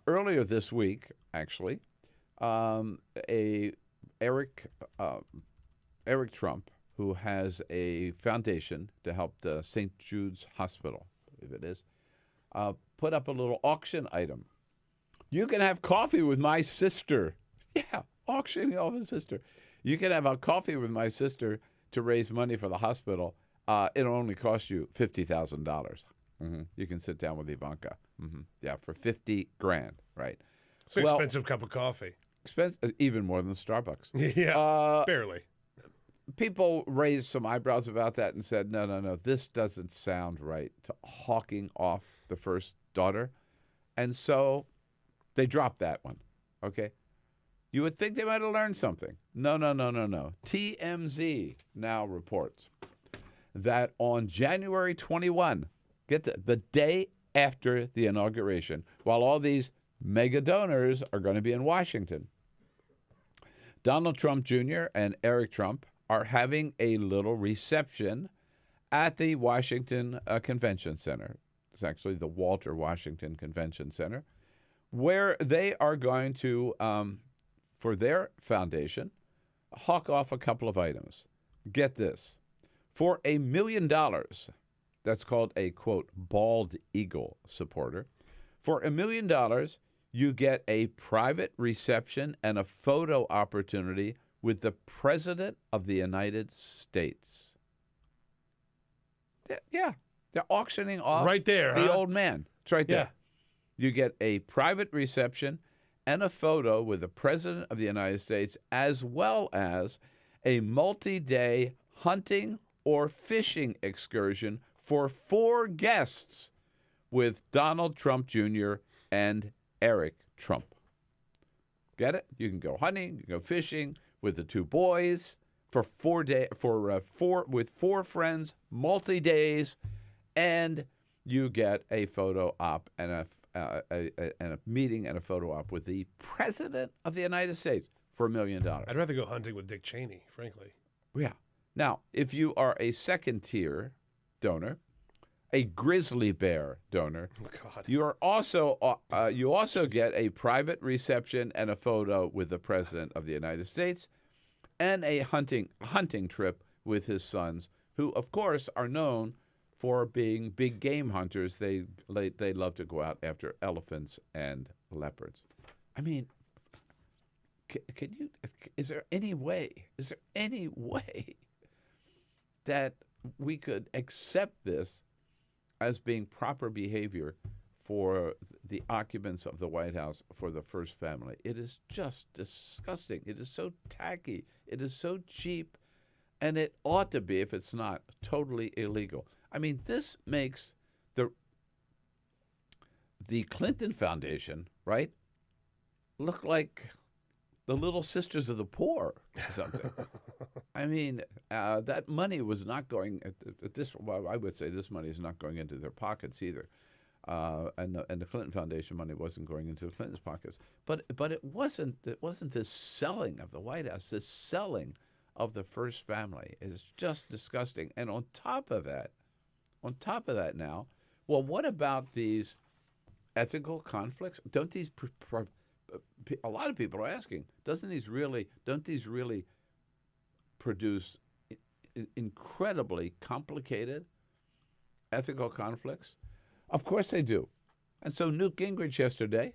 Earlier this week, actually, a Eric uh, Eric Trump, who has a foundation to help the St. Jude's Hospital, I believe it is, put up a little auction item. You can have coffee with my sister. Yeah, auctioning off his sister. You can have a coffee with my sister to raise money for the hospital. It'll only cost you $50,000. You can sit down with Ivanka. Yeah, for 50 grand, right? It's an expensive cup of coffee. Even more than Starbucks. Yeah, barely. People raised some eyebrows about that and said, no, this doesn't sound right, to hawking off the first daughter. And so they dropped that one, okay? You would think they might have learned something. No. TMZ now reports that on January 21, the day after the inauguration, while all these mega donors are going to be in Washington, Donald Trump Jr. and Eric Trump are having a little reception at the Washington Convention Center. It's actually the Walter Washington Convention Center, where they are going to, for their foundation, hawk off a couple of items. Get this. For $1 million, that's called a, quote, bald eagle supporter. For $1 million, you get a private reception and a photo opportunity with the President of the United States. Yeah, they're auctioning off right there, the old man. It's right there. Yeah. You get a private reception and a photo with the President of the United States, as well as a multi-day hunting or fishing excursion for 4 guests with Donald Trump Jr. and Eric Trump. Get it? You can go hunting, you can go fishing with the 2 boys for 4 days, with 4 friends, multi-days, and you get a photo op and a meeting and a photo op with the President of the United States for $1 million. I'd rather go hunting with Dick Cheney, frankly. Yeah. Now, if you are a second-tier donor, a grizzly bear donor, you are also you also get a private reception and a photo with the President of the United States, and a hunting trip with his sons, who, of course, are known for being big game hunters. They love to go out after elephants and leopards. I mean, can you? Is there any way that we could accept this as being proper behavior for the occupants of the White House, for the first family? It is just disgusting. It is so tacky. It is so cheap. And it ought to be, if it's not, totally illegal. I mean, this makes the Clinton Foundation, right, look like the Little Sisters of the Poor or something. I mean, that money was not going at this. Well, I would say this money is not going into their pockets either, and the Clinton Foundation money wasn't going into the Clintons' pockets. But it wasn't this selling of the White House. This selling of the first family is just disgusting. And on top of that now, well, what about these ethical conflicts? Don't these a lot of people are asking, don't these really produce incredibly complicated ethical conflicts? Of course they do. And so Newt Gingrich yesterday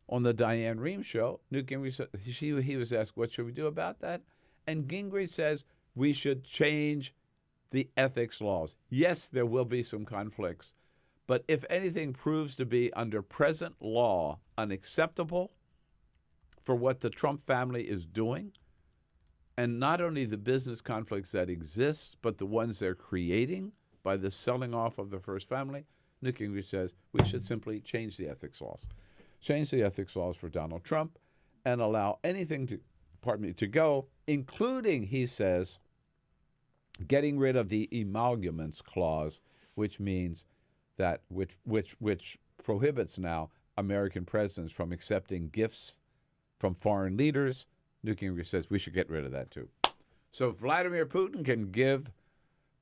on the Diane Rehm show, Newt Gingrich, he was asked, what should we do about that? And Gingrich says we should change the ethics laws. Yes, there will be some conflicts, but if anything proves to be under present law unacceptable for what the Trump family is doing, and not only the business conflicts that exist, but the ones they're creating by the selling off of the first family, Newt Gingrich says we should simply change the ethics laws. Change the ethics laws for Donald Trump and allow anything to go, including, he says, getting rid of the emoluments clause, which means that which prohibits now American presidents from accepting gifts from foreign leaders. Newt Gingrich says we should get rid of that too. So Vladimir Putin can give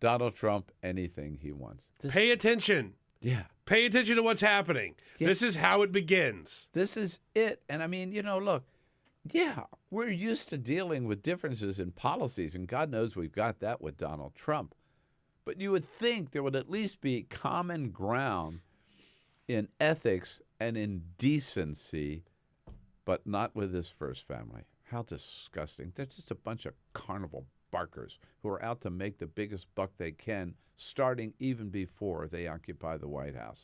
Donald Trump anything he wants. Pay attention. Yeah. Pay attention to what's happening. Yeah. This is how it begins. This is it. And I mean, look, yeah, we're used to dealing with differences in policies, and God knows we've got that with Donald Trump. But you would think there would at least be common ground in ethics and in decency, but not with this first family. How disgusting. They're just a bunch of carnival barkers who are out to make the biggest buck they can, starting even before they occupy the White House.